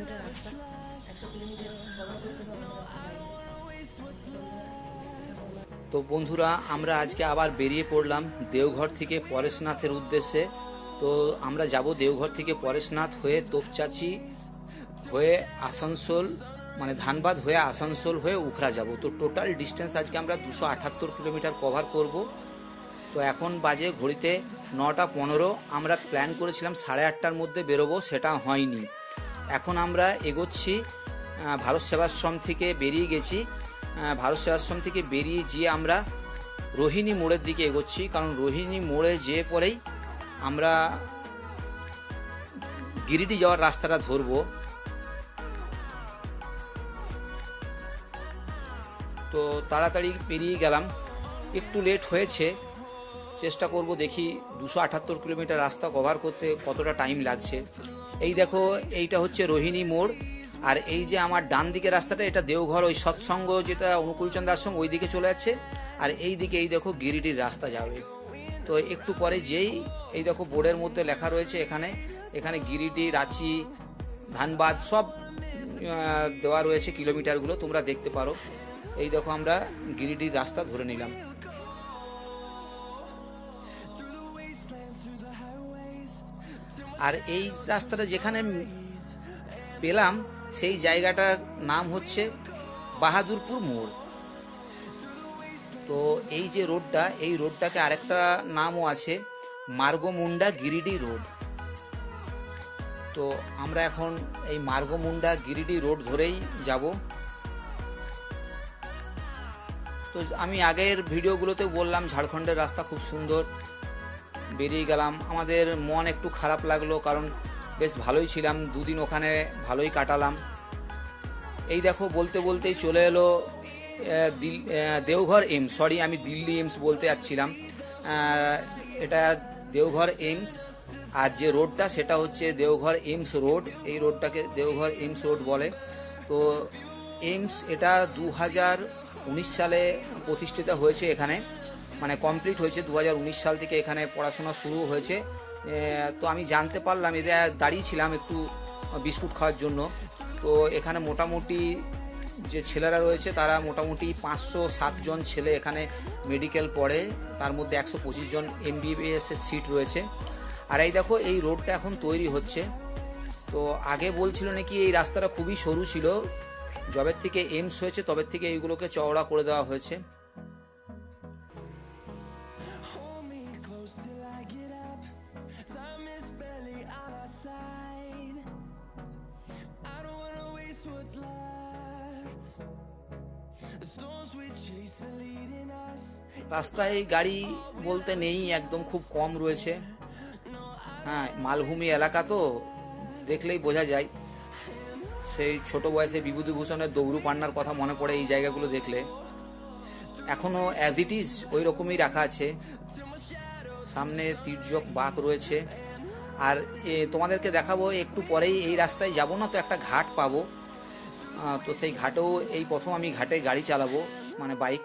Kilometre রাস্তা, 100 kilometre cover করতে হবে। তো বন্ধুরা, আমরা আজকে আবার বেরিয়ে পড়লাম দেওঘর থেকে পরেশনাথের উদ্দেশ্যে। তো আমরা যাব দেওঘর থেকে পরেশনাথ হয়ে তোপচাচি হয়ে আসানসোল, মানে ধানবাদ হয়ে আসানসোল হয়ে উখড়া যাব। তো টোটাল ডিস্টেন্স আজকে আমরা 278 কিলোমিটার কভার করব। তো এখন বাজে ঘড়িতে 9টা 15। আমরা প্ল্যান করেছিলাম 8:30টার মধ্যে বেরোবো, সেটা হয়নি। এখন আমরা এগোচ্ছি ভারত সেবাশ্রম থেকে বেরিয়ে গেছি। ভারত সেবাশ্রম থেকে বেরিয়ে গিয়ে আমরা রোহিণী মোড়ের দিকে এগোচ্ছি, কারণ রোহিণী মোড়ে যেয়ে পরেই আমরা গিরিডি যাওয়ার রাস্তাটা ধরবো। তো তাড়াতাড়ি বেরিয়ে গেলাম, একটু লেট হয়েছে। চেষ্টা করব, দেখি 278 কিলোমিটার রাস্তা কভার করতে কতটা টাইম লাগছে। এই দেখো, এইটা হচ্ছে রোহিণী মোড়। আর এই যে আমার ডান দিকে রাস্তাটা, এটা দেওঘর ওই সৎসঙ্গ যেটা অনুকূলচন্দ্র আশ্রম ওই দিকে চলে যাচ্ছে। আর এই দিকে এই দেখো গিরিডির রাস্তা যাবে। তো একটু পরে যেই এই দেখো বোর্ডের মধ্যে লেখা রয়েছে এখানে গিরিডি, রাঁচি, ধানবাদ সব দেওয়া রয়েছে কিলোমিটারগুলো, তোমরা দেখতে পারো। এই দেখো আমরা গিরিডির রাস্তা ধরে নিলাম। আর এই রাস্তাটা যেখানে পেলাম সেই জায়গাটার নাম হচ্ছে বাহাদুরপুর মোড়। তো এই যে রোডটা, এই রোডটাকে আরেকটা নামও আছে, মার্গমুন্ডা গিরিডি রোড। তো আমরা এখন এই মার্গমুন্ডা গিরিডি রোড ধরেই যাব। তো আমি আগের ভিডিওগুলোতে বললাম ঝাড়খণ্ডের রাস্তা খুব সুন্দর। বেরিয়ে গেলাম, আমাদের মন একটু খারাপ লাগলো, কারণ বেশ ভালোই ছিলাম, দুদিন ওখানে ভালোই কাটালাম। এই দেখো বলতে বলতেই চলে এলো দেওঘর এইমস। সরি, আমি দিল্লি এইমস বলতে যাচ্ছিলাম, এটা দেওঘর এইমস। আর যে রোডটা সেটা হচ্ছে দেওঘর এইমস রোড। এই রোডটাকে দেওঘর এইমস রোড বলে। তো এইমস এটা 2019 সালে প্রতিষ্ঠিত হয়েছে এখানে, মানে কমপ্লিট হয়েছে 2019 সাল থেকে এখানে পড়াশোনা শুরু হয়েছে। তো আমি জানতে পারলাম, এদের দাঁড়িয়েছিলাম একটু বিস্কুট খাওয়ার জন্য। তো এখানে মোটামুটি যে ছেলেরা রয়েছে তারা মোটামুটি 507 জন ছেলে এখানে মেডিকেল পড়ে, তার মধ্যে 125 জন MBBS এর সিট রয়েছে। আর এই দেখো এই রোডটা এখন তৈরি হচ্ছে। তো আগে বলছিল নাকি এই রাস্তাটা খুবই সরু ছিল, যবের থেকে এইমস হয়েছে তবের থেকে এইগুলোকে চওড়া করে দেওয়া হয়েছে। রাস্তায় গাড়ি বলতে নেই, একদম খুব কম রয়েছে। হ্যাঁ, মালভূমি এলাকা তো দেখলেই বোঝা যায়। সেই ছোট বয়সে বিভূতিভূষণের দৌড়ু পান্নার কথা মনে পড়ে এই জায়গাগুলো দেখলে। এখনো অ্যাজ ইট ইজ ওই রকমই রাখা আছে। সামনে তির্যক বাঘ রয়েছে। আর তোমাদেরকে দেখাবো একটু পরেই, এই রাস্তায় যাব না তো একটা ঘাট পাবো। তো সেই ঘাটেও এই প্রথম আমি ঘাটে গাড়ি চালাবো, মানে বাইক।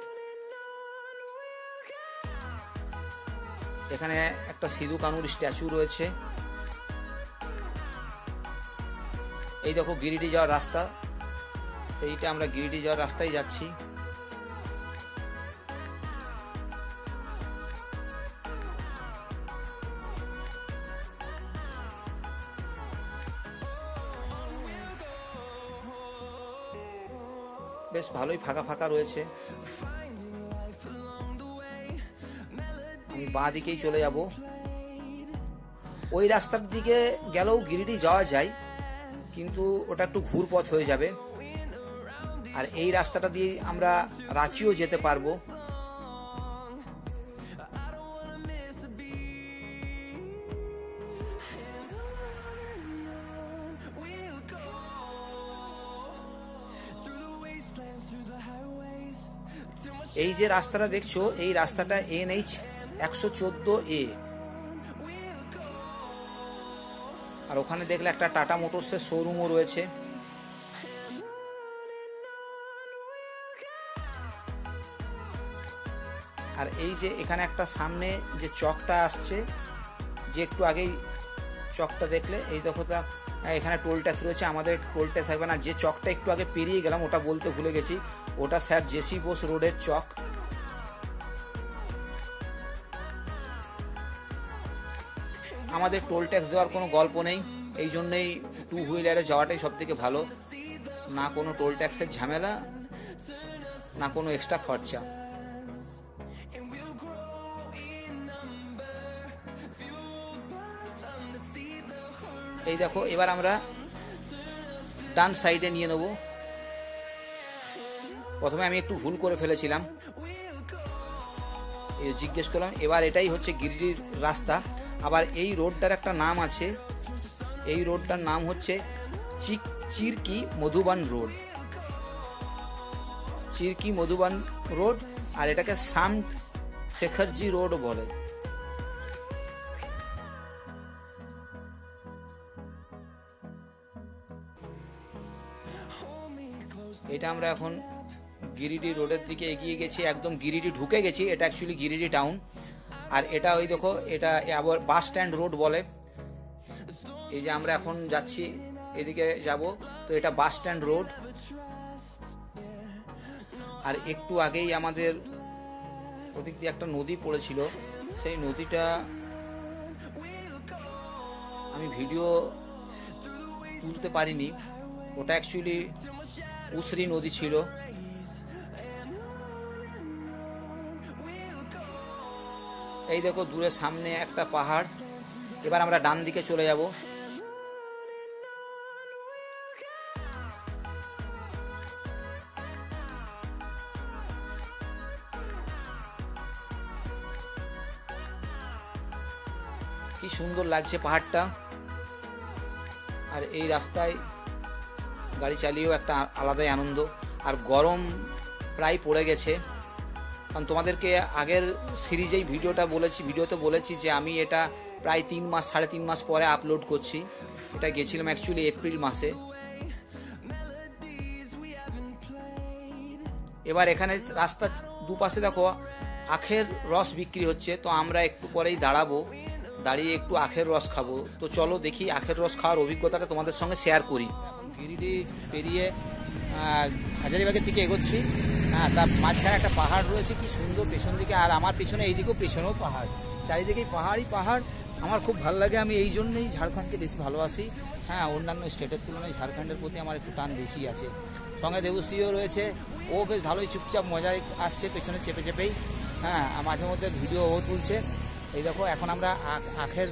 এখানে একটা সিধু কানুর স্ট্যাচু রয়েছে। এই দেখো গিরিডি যাওয়ার রাস্তা, সেইটা আমরা গিরিডি যাওয়ার রাস্তায় যাচ্ছি। বেশ ভালোই ফাঁকা ফাঁকা রয়েছে। আমি বাঁ দিকেই চলে যাব। ওই রাস্তার দিকে গেলেও গিরিডি যাওয়া যায়, কিন্তু ওটা একটু ঘুর পথ হয়ে যাবে। আর এই রাস্তাটা দিয়ে আমরা রাঁচিও যেতে পারবো। এই যে রাস্তাটা দেখছো, এই রাস্তাটা NH 114A। আর ওখানে দেখলে একটা টাটা মোটরসের শোরুমও রয়েছে। আর এই যে এখানে একটা সামনে যে চকটা আসছে, যে একটু আগেই চকটা দেখলে এই দেখো তা এখানে টোল ট্যাক্স রয়েছে, আমাদের টোল ট্যাক্স থাকবে না। যে চকটা একটু আগে পেরিয়ে গেলাম ওটা বলতে ভুলে গেছি, ওটা স্যার জেসি বোস রোডের চক। আমাদের টোল ট্যাক্স দেওয়ার কোনো গল্প নেই, এই জন্যই টু হুইলারে যাওয়াটাই সব থেকে ভালো, না কোনো টোল ট্যাক্সের ঝামেলা, না কোনো এক্সট্রা খরচা। এই দেখো এবার আমরা ডান সাইডে নিয়ে নেব। প্রথমে আমি একটু ভুল করে ফেলেছিলাম, জিজ্ঞেস করলাম। এবার এটাই হচ্ছে গিরিডির রাস্তা। আবার এই রোডটার একটা নাম আছে, এই রোডটার নাম হচ্ছে চিরকি মধুবান রোড, চিরকি মধুবান রোড। আর এটাকে সাম শেখরজি রোড বলে। এটা আমরা এখন গিরিডি রোডের দিকে এগিয়ে গেছি, একদম গিরিডি ঢুকে গেছি। এটা অ্যাকচুয়ালি গিরিডি টাউন। আর এটা ওই দেখো এটা আবার বাস স্ট্যান্ড রোড বলে। এই যে আমরা এখন যাচ্ছি এদিকে যাব, তো এটা বাস স্ট্যান্ড রোড। আর একটু আগেই আমাদের ওদিক দিয়ে একটা নদী পড়েছিল, সেই নদীটা আমি ভিডিও তুলতে পারিনি, ওটা অ্যাকচুয়ালি উসরি নদী ছিল। এই দেখো দূরে সামনে একটা পাহাড়। এবার আমরা ডান দিকে চলে যাব। কি সুন্দর লাগছে পাহাড়টা। আর এই রাস্তায় গাড়ি চালিয়েও একটা আলাদাই আনন্দ। আর গরম প্রায় পড়ে গেছে, কারণ তোমাদেরকে আগের সিরিজেই ভিডিওতে বলেছি যে আমি এটা প্রায় 3 মাস 3.5 মাস পরে আপলোড করছি। এটা গেছিলাম অ্যাকচুয়ালি এপ্রিল মাসে। এবার এখানে রাস্তার দুপাশে দেখো আখের রস বিক্রি হচ্ছে, তো আমরা একটু পরেই দাঁড়িয়ে একটু আখের রস খাবো। তো চলো দেখি আখের রস খাওয়ার অভিজ্ঞতাটা তোমাদের সঙ্গে শেয়ার করি। গিরিডি পেরিয়ে হাজারিবাগের দিকে এগোচ্ছি। হ্যাঁ, তার মাঝখানে একটা পাহাড় রয়েছে, কি সুন্দর পেছন দিকে। আর আমার পেছনে এইদিকেও পেছনেও পাহাড়, চারিদিকেই পাহাড়। আমার খুব ভালো লাগে, আমি এই জন্যই ঝাড়খণ্ডকে বেশি ভালোবাসি। হ্যাঁ, অন্যান্য স্টেটের তুলনায় ঝাড়খণ্ডের প্রতি আমার একটু টান বেশি আছে। সঙ্গে দেবশ্রীও রয়েছে, ও বেশ ভালোই চুপচাপ মজায় আসছে পেছনে চেপেই। হ্যাঁ, মাঝে মধ্যে ভিডিও ও তুলছে। এই দেখো এখন আমরা আখের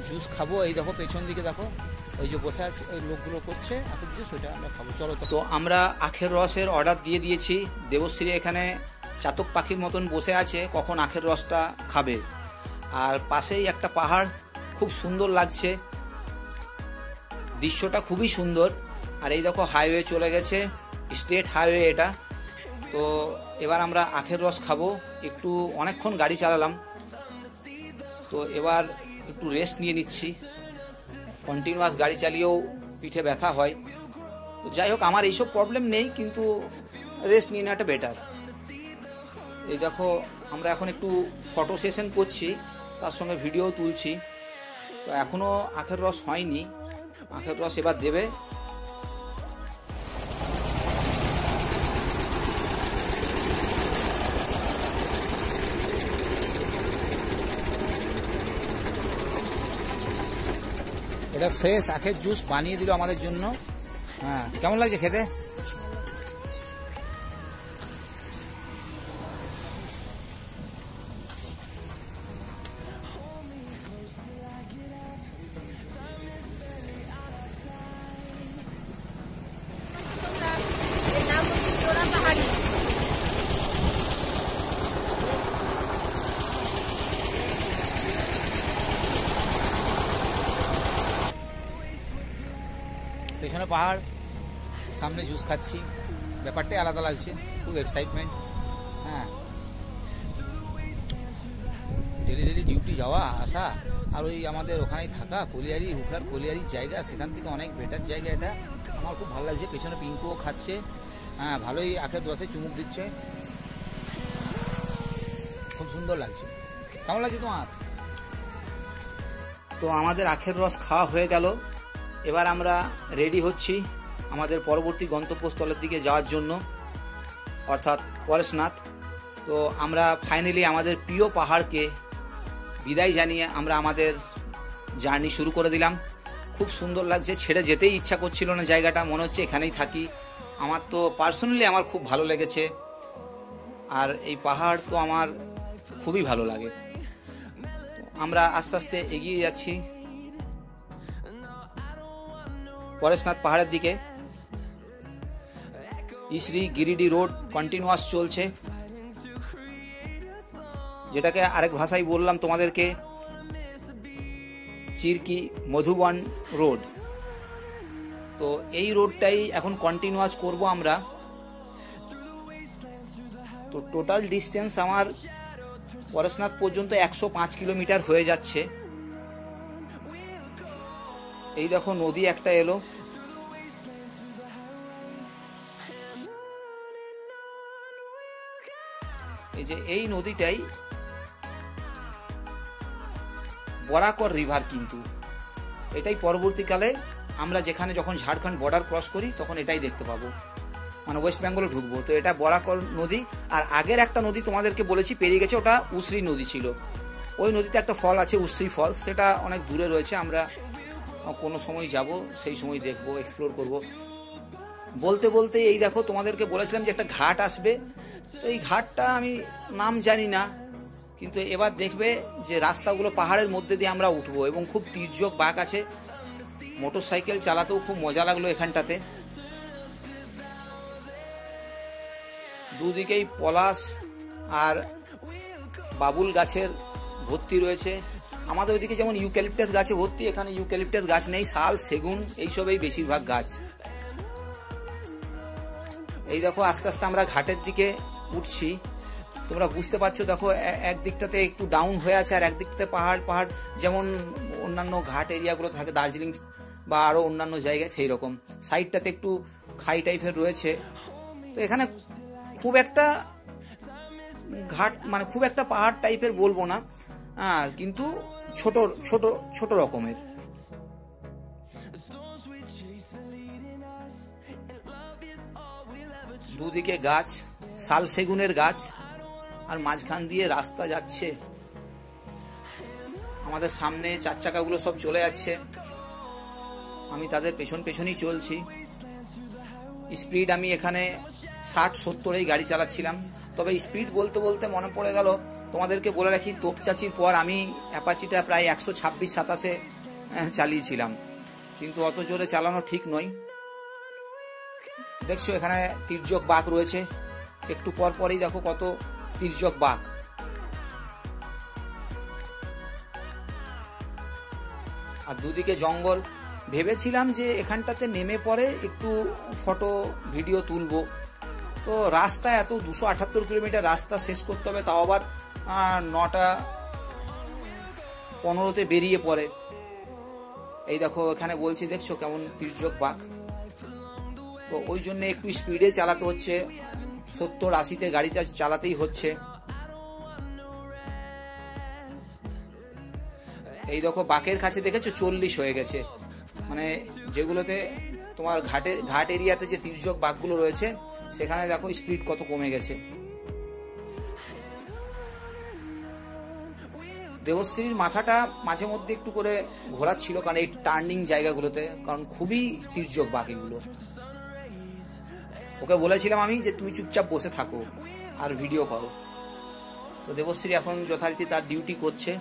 জুস খাবো। এই দেখো পেছন দিকে দেখো ওই যে বসে আছে ওই লোকগুলো করছে আখের জুস, ওইটা আমরা খাবো। চলো, তো আমরা আখের রসের অর্ডার দিয়ে দিয়েছি। দেবশ্রী এখানে চাতক পাখির মতন বসে আছে, কখন আখের রসটা খাবে। আর পাশেই একটা পাহাড়, খুব সুন্দর লাগছে দৃশ্যটা, খুবই সুন্দর। আর এই দেখো হাইওয়ে চলে গেছে, স্টেট হাইওয়ে এটা। তো এবার আমরা আখের রস খাবো। একটু অনেকক্ষণ গাড়ি চালালাম, তো এবার একটু রেস্ট নিয়ে নিচ্ছি। কন্টিনিউয়াস গাড়ি চালিয়েও পিঠে ব্যথা হয়। তো যাই হোক, আমার এইসব প্রবলেম নেই, কিন্তু রেস্ট নিয়ে নেওয়াটা বেটার। এই দেখো আমরা এখন একটু ফটো সেশন করছি, তার সঙ্গে ভিডিও তুলছি। তো এখনও আখের রস হয়নি, আখের রস এবার দেবে। এটা ফ্রেশ আখের জুস বানিয়ে দিল আমাদের জন্য। হ্যাঁ, কেমন লাগছে খেতে? পেছনে পাহাড়, সামনে জুস খাচ্ছি, ব্যাপারটাই আলাদা লাগছে, খুব এক্সাইটমেন্ট। হ্যাঁ, ডেলি ডিউটি যাওয়া আসা, আর ওই আমাদের ওখানেই থাকা হুগলার কলিয়ারি জায়গা, সেখান থেকে অনেক বেটার জায়গা এটা। আমার খুব ভালো লাগছে। পেছনে পিঙ্কুও খাচ্ছে, হ্যাঁ ভালোই আখের রসে চুমুক দিচ্ছে, খুব সুন্দর লাগছে। কেমন লাগছে তোমার? তো আমাদের আখের রস খাওয়া হয়ে গেল। এবার আমরা রেডি হচ্ছি আমাদের পরবর্তী গন্তব্যস্থলের দিকে যাওয়ার জন্য, অর্থাৎ পরেশনাথ। তো আমরা ফাইনালি আমাদের প্রিয় পাহাড়কে বিদায় জানিয়ে আমরা আমাদের জার্নি শুরু করে দিলাম। খুব সুন্দর লাগছে, ছেড়ে যেতেই ইচ্ছা করছিল না জায়গাটা, মনে হচ্ছে এখানেই থাকি। আমার তো পার্সোনালি আমার খুব ভালো লেগেছে, আর এই পাহাড় তো আমার খুবই ভালো লাগে। আমরা আস্তে আস্তে এগিয়ে যাচ্ছি পরেশনাথ পাহাড়ের দিকে। ইসরি গিরিডি রোড কন্টিনিউয়াস চলছে, যেটাকে আরেক ভাষায় বললাম তোমাদেরকে চিরকি মধুবন রোড। তো এই রোডটাই এখন কন্টিনিউয়াস করব আমরা। তো টোটাল ডিস্টেন্স আমার পরেশনাথ পর্যন্ত 105 কিলোমিটার হয়ে যাচ্ছে। এই দেখো নদী একটা এলো, এই যে এই নদীটাই বরাকর রিভার, কিন্তু এটাই পরবর্তীকালে আমরা যেখানে যখন ঝাড়খণ্ড বর্ডার ক্রস করি তখন এটাই দেখতে পাবো, মানে ওয়েস্ট বেঙ্গলে ঢুকবো। তো এটা বরাকর নদী। আর আগের একটা নদী তোমাদেরকে বলেছি পেরিয়ে গেছে, ওটা উসরি নদী ছিল। ওই নদীতে একটা ফল আছে উসরি ফল, সেটা অনেক দূরে রয়েছে। আমরা কোনো সময় যাব, সেই সময় দেখবো, এক্সপ্লোর করব। বলতে বলতে এই দেখো তোমাদেরকে বলেছিলাম যে একটা ঘাট আসবে। তো এই ঘাটটা আমি নাম জানি না, কিন্তু এবার দেখবে যে রাস্তাগুলো পাহাড়ের মধ্যে দিয়ে আমরা উঠবো, এবং খুব তির্যক বাঁক আছে। মোটর সাইকেল চালাতেও খুব মজা লাগলো এখানটাতে। দুদিকেই পলাশ আর বাবুল গাছের ভর্তি রয়েছে। আমাদের ওইদিকে যেমন ইউক্যালিপটাস গাছে ভর্তি, এখানে ইউক্যালিপটাস গাছ নেই, শাল সেগুন এইসবেই বেশিরভাগ গাছ। এই দেখো আস্তে আস্তে আমরা ঘাটের দিকে উঠছি, তোমরা বুঝতে পারছো। দেখো একদিকটাতে একটু ডাউন হয়ে আছে, আর একদিকটাতে পাহাড় পাহাড়, যেমন অন্যান্য ঘাট এরিয়াগুলো থাকে দার্জিলিং বা আরো অন্যান্য জায়গায় সেই রকম। সাইডটাতে একটু খাই টাইপের রয়েছে। তো এখানে খুব একটা ঘাট মানে খুব একটা পাহাড় টাইপের বলবো না, কিন্তু ছোট ছোট ছোট রকমের। দুদিকে গাছ, শাল সেগুনের গাছ, আর মাঝখান দিয়ে রাস্তা যাচ্ছে। আমাদের সামনে চার চাকাগুলো সব চলে যাচ্ছে, আমি তাদের পেছন পেছনই চলছি। স্পিড আমি এখানে 60-70 গাড়ি চালাচ্ছিলাম। তবে স্পিড বলতে বলতে মনে পড়ে গেল তোমাদেরকে বলে রাখি, তোপচাচির পর আমি অ্যাপাচিটা প্রায় 126-27 চালিয়েছিলাম, কিন্তু অত জোরে চালানো ঠিক নয়। দেখছো এখানে তির্যক বাঘ রয়েছে, একটু পর পরই দেখো কত তির্যক বাঘ। আর দুদিকে জঙ্গল। ভেবেছিলাম যে এখানটাতে নেমে পরে একটু ফটো ভিডিও তুলবো। তো রাস্তা এত 278 কিলোমিটার রাস্তা শেষ করতে হবে, তাও আবার 9:15 বেরিয়ে পড়ে। এই দেখো এখানে বলছি, দেখছো কেমন তির্যক বাঘ। তো ওই জন্য একটু স্পিডে চালাতে হচ্ছে, 70-80-তে গাড়িটা চালাতেই হচ্ছে। এই দেখো বাঁকের কাছে দেখেছো 40 হয়ে গেছে, মানে যেগুলোতে তোমার ঘাট এরিয়াতে যে তির্যক বাঘগুলো রয়েছে সেখানে দেখো স্পিড কত কমে গেছে। দেবশ্রীর মাথাটা মাঝে মধ্যে একটু করে ঘোরাচ্ছিল, কারণ এই টার্নিং জায়গাগুলোতে, কারণ খুবই তির্যক বাঘ এগুলো। ওকে বলেছিলাম আমি যে তুমি চুপচাপ বসে থাকো আর ভিডিও করো। তো দেবশ্রী এখন যথারীতি তার ডিউটি করছে।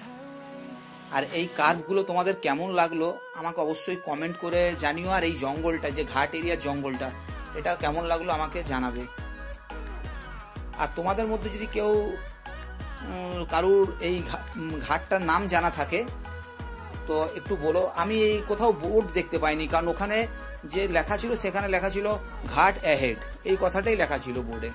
আর এই কার্ভগুলো তোমাদের কেমন লাগলো আমাকে অবশ্যই কমেন্ট করে জানিও। আর এই জঙ্গলটা, যে ঘাট এরিয়ার জঙ্গলটা, এটা কেমন লাগলো আমাকে জানাবে। আর তোমাদের মধ্যে যদি কেউ কারুর এই ঘাটটার নাম জানা থাকে তো একটু বলো। আমি এই কোথাও বোর্ড দেখতে পাইনি, কারণ ওখানে যে লেখা ছিল সেখানে লেখা ছিল ঘাট অ্যাহেড, এই কথাটাই লেখা ছিল বোর্ডে।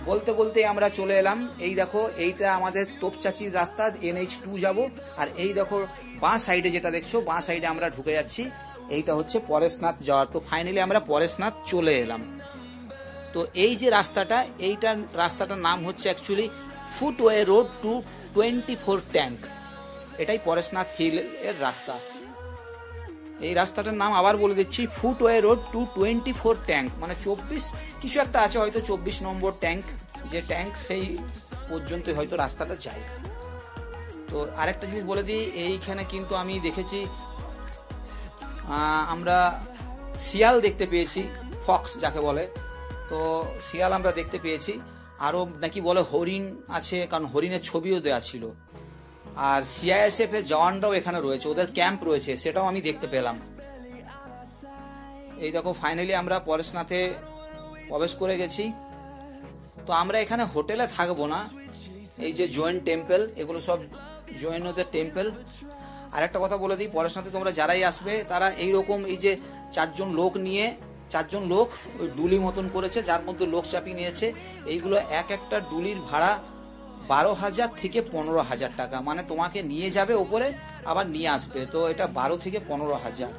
বলতে বলতে আমরা চলে এলাম। এই দেখো এইটা আমাদের তোপচাচির রাস্তা, NH2 যাব। আর এই দেখো বাঁ সাইডে যেটা দেখছো, বাঁ সাইডে আমরা ঢুকে যাচ্ছি, এইটা হচ্ছে পরেশনাথ যাওয়ার। তো ফাইনালি আমরা পরেশনাথ চলে এলাম। তো এই যে রাস্তাটা, রাস্তাটার নাম হচ্ছে অ্যাকচুয়ালি ফুটওয়ে রোড টু 24 ট্যাঙ্ক। এটাই পরেশনাথ হিল এর রাস্তা। এই রাস্তাটার নাম আবার বলে দিচ্ছি, ফুটওয়ে রোড টু 24 ট্যাঙ্ক, মানে 24 কিছু একটা আছে, হয়তো 24 নম্বর ট্যাঙ্ক, যে ট্যাঙ্ক সেই পর্যন্ত হয়তো রাস্তাটা যায়। তো আরেকটা জিনিস বলে দিই, এইখানে কিন্তু আমি দেখেছি আমরা শিয়াল দেখতে পেয়েছি, ফক্স যাকে বলে, তো শিয়াল আমরা দেখতে পেয়েছি। আরও নাকি বলে হরিণ আছে, কারণ হরিণের ছবিও দেওয়া ছিল। আর সিআইএসএফ এর জওয়ানরাও এখানে রয়েছে, ওদের ক্যাম্প রয়েছে, সেটাও আমি দেখতে পেলাম। এই দেখো ফাইনালি আমরা পরেশনাথে প্রবেশ করে গেছি। তো আমরা এখানে হোটেলে থাকবো না, এই যে জৈন টেম্পল, এগুলো সব জৈনদের টেম্পল। আর একটা কথা বলে দিই, পরেশনাথে তোমরা যারাই আসবে তারা এইরকম এই যে 4জন লোক ওই ডুলি মতন করেছে, যার মধ্যে লোক চাপিয়ে নিয়েছে। এইগুলো এক একটা ডুলির ভাড়া 12,000 থেকে 15,000 টাকা, মানে তোমাকে নিয়ে যাবে ওপরে আবার নিয়ে আসবে, তো এটা 12 থেকে 15,000।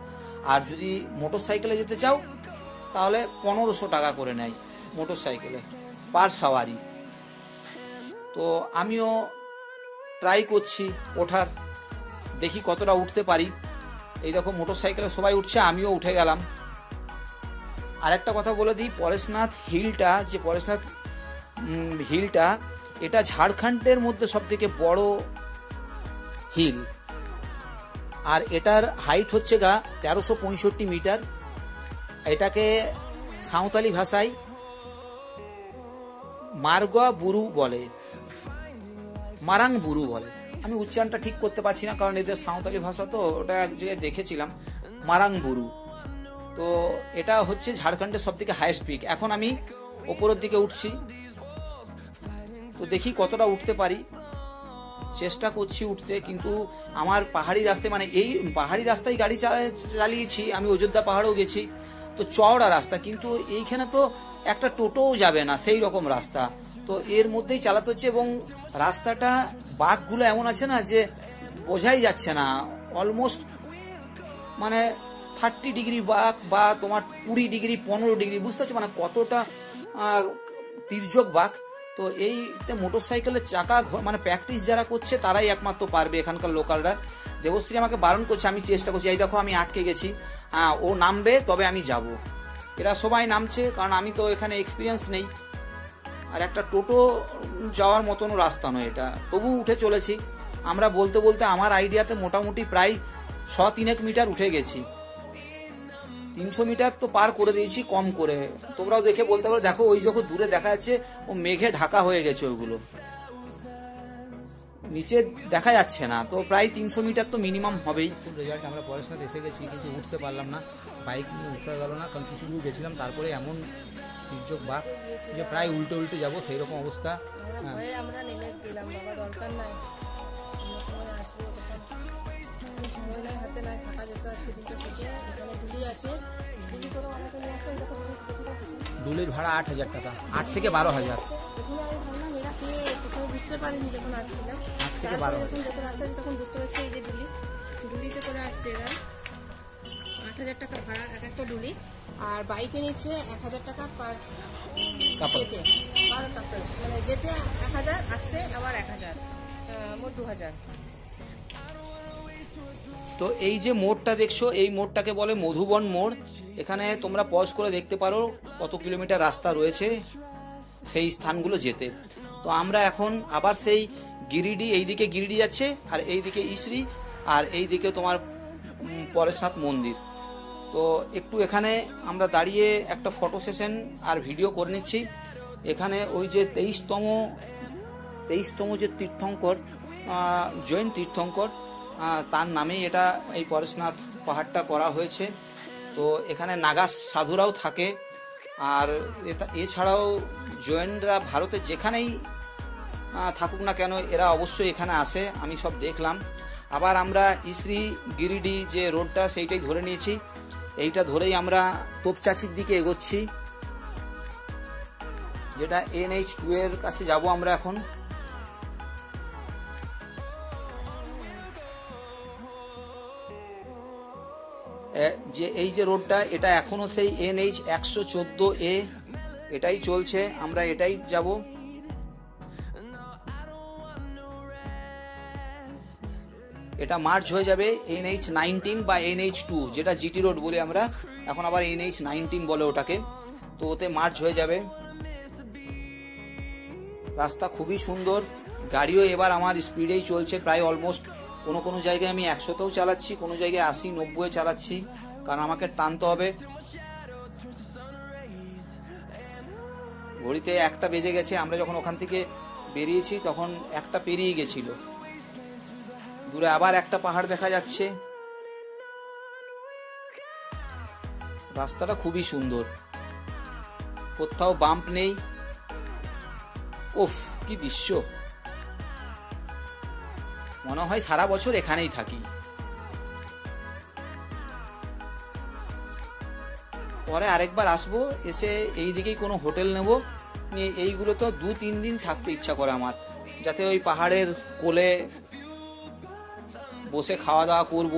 আর যদি মোটর সাইকেলে যেতে চাও তাহলে 1500 টাকা করে নেয় মোটর সাইকেলে পার সাওয়ারি। তো আমিও ট্রাই করছি ওঠার, দেখি কতটা উঠতে পারি। এই দেখো মোটর সাইকেলে সবাই উঠছে, আমিও উঠে গেলাম। আরেকটা কথা বলে দিই, পরেশনাথ হিলটা এটা ঝাড়খণ্ডের মধ্যে সব থেকে বড় হিল। আর এটার হাইট হচ্ছে 1365 মিটার। এটাকে সাঁওতালি ভাষায় মারাং বুরু বলে। আমি উচ্চারণটা ঠিক করতে পারছি না, কারণ এদের সাঁওতালি ভাষা, তো ওটা এক জায়গায় দেখেছিলাম, মারাং বুরু। তো এটা হচ্ছে ঝাড়খণ্ডের সব থেকে হাইয়েস্ট পিক। এখন আমি ওপরের দিকে উঠছি, তো দেখি কতটা উঠতে পারি, চেষ্টা করছি উঠতে। কিন্তু আমার পাহাড়ি রাস্তায়, মানে এই পাহাড়ি রাস্তায় গাড়ি চালিয়েছি আমি, অযোধ্যা পাহাড়েও গেছি, তো চওড়া রাস্তা, কিন্তু এইখানে তো একটা টোটোও যাবে না, সেই রকম রাস্তা। তো এর মধ্যেই চালাতে হচ্ছে, এবং রাস্তাটা বাঁকগুলো এমন আছে না যে বোঝাই যাচ্ছে না, অলমোস্ট মানে 30 ডিগ্রি বাঁক বা তোমার 20 ডিগ্রি 15 ডিগ্রি, বুঝতে পারছো মানে কতটা তির্যক বাঁক। তো এইতে মোটর সাইকেলের চাকা, মানে প্র্যাকটিস যারা করছে তারাই একমাত্র পারবে, এখানকার লোকালরা। দেবশ্রী আমাকে বারণ করছে, আমি চেষ্টা করছি। এই দেখো আমি আটকে গেছি, ও নামবে তবে আমি যাব। এরা সবাই নামছে, কারণ আমি তো এখানে এক্সপিরিয়েন্স নেই। আর একটা টোটো যাওয়ার মতনও রাস্তা নয় এটা, তবু উঠে চলেছি আমরা। বলতে বলতে আমার আইডিয়াতে মোটামুটি প্রায় 103 মিটার উঠে গেছি। 300 মিটার তো পার করে দিয়েছি কম করে। তোমরাও দেখে বলতে পারো, দেখো ওই যখন দূরে দেখা যাচ্ছে ও মেঘে ঢাকা হয়ে গেছে, ওইগুলো নিচে দেখা যাচ্ছে না। তো প্রায় 300 মিটার তো মিনিমাম হবেই। রেজাল্ট আমরা পরেশনাথ এসে গেছি, কিন্তু উঠতে পারলাম না, বাইক নিয়ে উঠতে গেল না, কারণ কিছু দূর গেছিলাম, তারপরে এমন তির্যক বাঁক যে প্রায় উল্টে যাবো, সেই রকম অবস্থা। আমরা নেমে গেলাম, বাবা দরকার নাই, সময় আসবো, সময় নাই, হাতে নাই, থাকা যেত আজকে দিনটা থেকে। এখানে ডুলি আছে, ডুলি করে আমাকে নিয়ে আসছেন, দেখো ডুলির ভাড়া 8,000 টাকা, 8 থেকে 12,000। প্রথমে আমি ভাবলাম এরা কে, কোথাও বুঝতে পারিনি যখন আসছিলাম, 8 থেকে 12,000 যখন আসছে তখন বুঝতে পারছি এই যে ডুলিতে করে আসছে এরা। 8,000 টাকা ভাড়া এক একটা ডুলি, আর বাইকে নিচ্ছে 1,000 টাকা পার কাপড়, মানে যেতে 1,000, আসতে আবার 1,000, মোট 2,000। তো এই যে মোড়টা দেখছো, এই মোড়টাকে বলে মধুবন মোড়। এখানে তোমরা পজ করে দেখতে পারো কত কিলোমিটার রাস্তা রয়েছে সেই স্থানগুলো যেতে। তো আমরা এখন আবার সেই গিরিডি, এইদিকে গিরিডি যাচ্ছে, আর এইদিকে ইসরি, আর এইদিকে তোমার পরেশনাথ মন্দির। তো একটু এখানে আমরা দাঁড়িয়ে একটা ফটো সেশন আর ভিডিও করে নিচ্ছি। এখানে ওই যে 23তম যে তীর্থঙ্কর, জৈন তীর্থঙ্কর, তার নামেই এটা এই পরেশনাথ পাহাড়টা করা হয়েছে। তো এখানে নাগা সাধুরাও থাকে, আর এছাড়াও জৈনরা ভারতে যেখানেই থাকুক না কেন এরা অবশ্যই এখানে আসে, আমি সব দেখলাম। আবার আমরা ইসরি গিরিডি যে রোডটা সেইটাই ধরে নিয়েছি, এইটা ধরেই আমরা তোপচাচির দিকে এগোচ্ছি, যেটা NH2 এর কাছে যাব আমরা এখন। যে এই যে রোডটা, এটা এখনো সেই NH 114A এটাই চলছে, আমরা এটাই যাব। এটা মার্জ হয়ে যাবে NH-19 বা NH-2, যেটা জিটি রোড বলি আমরা, এখন আবার NH-19 বলে ওটাকে। তো ওতে মার্জ হয়ে যাবে। রাস্তা খুবই সুন্দর, গাড়িও এবার আমার স্পিডেই চলছে, প্রায় অলমোস্ট কোনো কোনো জায়গায় আমি 100তেও চালাচ্ছি, কোনো জায়গায় 80-90 চালাচ্ছি, কারণ আমাকে টানতে হবে। ঘড়িতে 1টা বেজে গেছে, আমরা যখন ওখান থেকে বেরিয়েছি তখন 1টা পেরিয়ে গেছিল। দূরে আবার একটা পাহাড় দেখা যাচ্ছে। রাস্তাটা খুবই সুন্দর, কোথাও বাম্প নেই। ওফ, কি দৃশ্য! মনে হয় সারা বছর এখানেই থাকি। পরে আরেকবার আসবো, এসে এই দিকেই কোনো হোটেল নেব, নিয়ে এইগুলো তো 2-3 দিন থাকতে ইচ্ছা করে আমার, যাতে ওই পাহাড়ের কোলে বসে খাওয়া দাওয়া করব,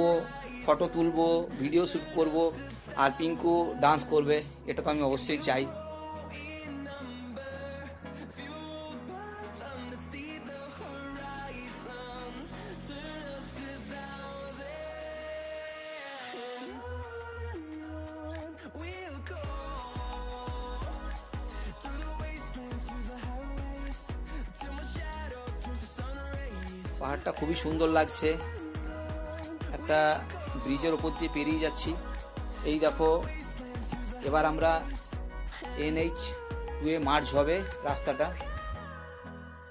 ফটো তুলবো, ভিডিও শ্যুট করব, আর পিঙ্কু ডান্স করবে, এটা তো আমি অবশ্যই চাই। পাহাড়টা খুবই সুন্দর লাগছে, একটা ব্রিজের ওপর দিয়ে পেরিয়ে যাচ্ছি। এই দেখো, এবার আমরা NH-2 এ মার্জ হবে রাস্তাটা।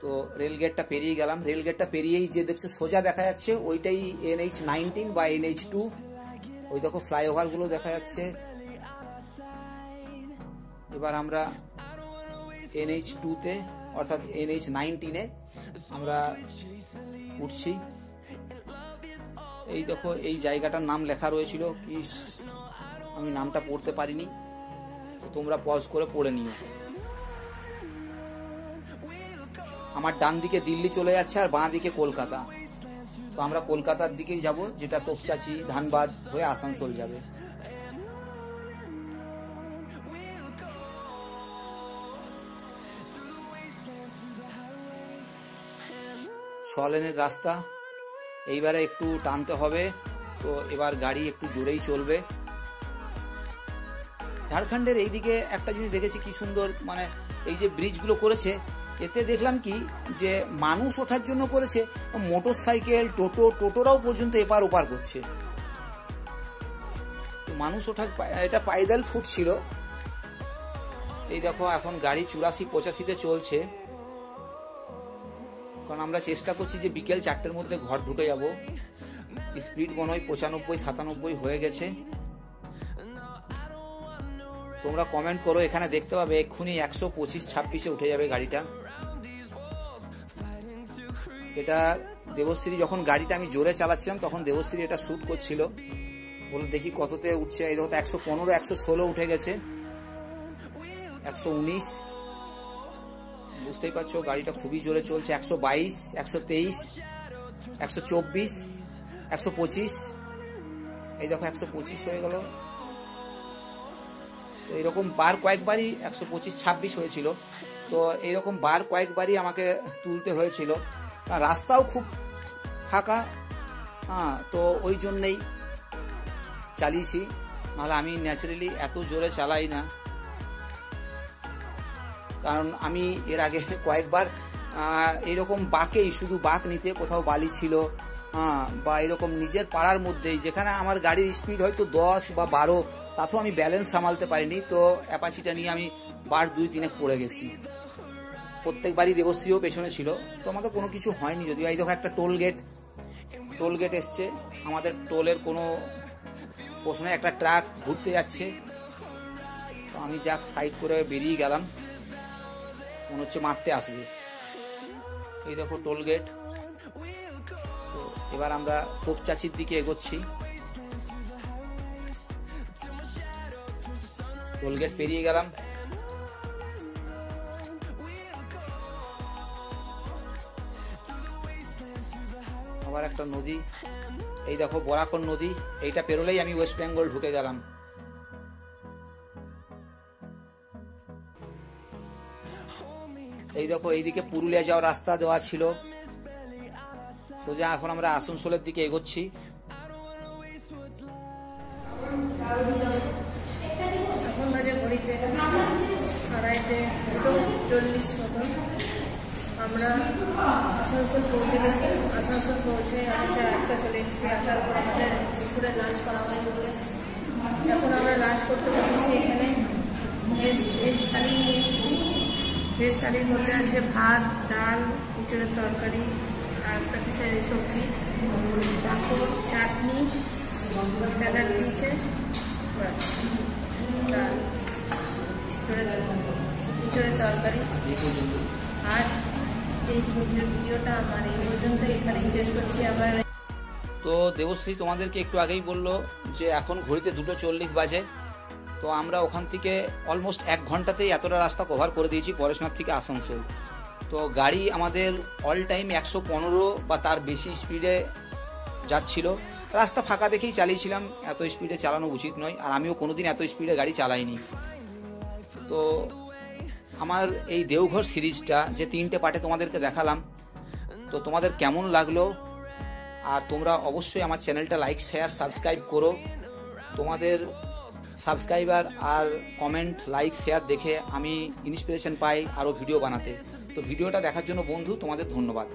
তো রেলগেটটা পেরিয়ে গেলাম, রেলগেটটা পেরিয়েই যে দেখছো সোজা দেখা যাচ্ছে ওইটাই NH-19 বা NH-2। ওই দেখো ফ্লাইওভার গুলো দেখা যাচ্ছে। এবার আমরা NH-2 তে অর্থাৎ NH-19 এ আমরা উঠছি। এই দেখো, এই জায়গাটার নাম লেখা রয়েছিল কি, আমি নামটা পড়তে পারিনি, তোমরা পজ করে পড়ে নিও। আমার ডান দিকে দিল্লি চলে যাচ্ছে আর বাঁ দিকে কলকাতা। তো আমরা কলকাতার দিকেই যাব, যেটা তোপচাচি ধানবাদ হয়ে আসানসোল যাবে। 6 লেনের রাস্তা, এইবারে একটু টানতে হবে। তো এবার গাড়ি একটু জোরেই চলবে। ঝাড়খণ্ডের এইদিকে একটা জিনিস দেখেছি কি সুন্দর, মানে এই যে ব্রিজগুলো করেছে, এতে দেখলাম কি যে মানুষ ওঠার জন্য করেছে, মোটর সাইকেল, টোটোরাও পর্যন্ত এপার ওপার করছে। মানুষ ওঠার, এটা পাইদাল ফুট ছিল। এই দেখো, এখন গাড়ি 84-85-তে চলছে, কারণ আমরা চেষ্টা করছি যে বিকেল 4টের মধ্যে ঘর ঢুকে যাব। স্পিড মনে হয় 95-97 হয়ে গেছে। তোমরা কমেন্ট করো, এখানে দেখতে পাবে এক্ষুনি 125-26 উঠে যাবে গাড়িটা। এটা দেবশ্রী, যখন গাড়িটা আমি জোরে চালাচ্ছিলাম তখন দেবশ্রী এটা শুট করছিল, বলে দেখি কততে উঠছে। এই দেখো 115-116 উঠে গেছে, 119। বুঝতেই পারছো গাড়িটা খুবই জোরে চলছে। 122, 123, 124, 125। এই দেখো 125 হয়ে গেল। তো এইরকম বার কয়েকবারই 125-26 হয়েছিল। তো এইরকম বার কয়েকবারই আমাকে তুলতে হয়েছিল। রাস্তাও খুব ফাঁকা, হ্যাঁ, তো ওই জন্যেই চালিয়েছি, নাহলে আমি ন্যাচারালি এত জোরে চালাই না। কারণ আমি এর আগে কয়েকবার এরকম বাঁকেই, শুধু বাঁক নিতে, কোথাও বালি ছিল বা এরকম নিজের পাড়ার মধ্যেই, যেখানে আমার গাড়ির স্পিড হয়তো 10 বা 12, তাতেও আমি ব্যালেন্স সামালতে পারিনি। তো অ্যাপাচিটা নিয়ে আমি বার 2-3 পড়ে গেছি। প্রত্যেকবারই দেবশ্রীও পেছনে ছিল, তো আমাদের কোনো কিছু হয়নি যদিও। এই দেখো একটা টোল গেট এসছে, আমাদের টোলের কোনো প্রশ্নে একটা ট্রাক ঘুরতে যাচ্ছে। তো আমি যাক সাইড করে বেরিয়ে গেলাম, মনে হচ্ছে মারতে আসবে। এই দেখো টোল গেট। তো এবার আমরা তোপচাচির দিকে এগোচ্ছি। টোল গেট পেরিয়ে গেলাম। আবার একটা নদী, এই দেখো বরাকর নদী। এইটা পেরোলেই আমি ওয়েস্ট বেঙ্গল ঢুকে গেলাম। এই দেখো এইদিকে পুরুলিয়া যাওয়ার রাস্তা দেওয়া ছিল। তো যা এখন আমরা আসানসোলের দিকে এগোচ্ছি। এখন বাজে ঘড়িতে 2:40 মতন। আমরা আসানসোল পৌঁছে গেছি। আসানসোল পৌঁছে একটা রাস্তা চলে এসেছি। আসার পর আমাদের দুপুরে লাঞ্চ করা হয় বলে এখন আমরা লাঞ্চ করতে বসেছি। এখানে ভেজ থালি নিয়ে নিয়েছি। ভেজ থালির মধ্যে আছে ভাত, ডাল, ইঁচড়ের তরকারি আর একটা পিসের সবজি, পাঁপড়, চাটনি, স্যালাড দিয়েছে, ব্যাস, ডাল, ইঁচড়ের তরকারি। আর এই ভিডিওটা আমার এই পর্যন্ত এখানেই শেষ করছি। আবার তো দেবশ্রী তোমাদেরকে একটু আগেই বললো যে এখন ঘড়িতে 2:40 বাজে। তো আমরা ওখান থেকে অলমোস্ট 1 ঘন্টাতেই এতটা রাস্তা কভার করে দিয়েছি পরেশনাথ থেকে আসানসোল। তো গাড়ি আমাদের অল টাইম 115 বা তার বেশি স্পিডে যাচ্ছিল। রাস্তা ফাঁকা দেখেই চালিয়েছিলাম, এত স্পিডে চালানো উচিত নয়, আর আমিও কোনোদিন এত স্পিডে গাড়ি চালাইনি। তো আমার এই দেওঘর সিরিজটা যে 3টে পার্টে তোমাদেরকে দেখালাম, তো তোমাদের কেমন লাগলো? আর তোমরা অবশ্যই আমার চ্যানেলটা লাইক, শেয়ার, সাবস্ক্রাইব করো। তোমাদের সাবস্ক্রাইবার আর কমেন্ট, লাইক, শেয়ার দেখে আমি ইন্সপিরেশন পাই আরও ভিডিও বানাতে। তো ভিডিওটা দেখার জন্য বন্ধু তোমাদের ধন্যবাদ।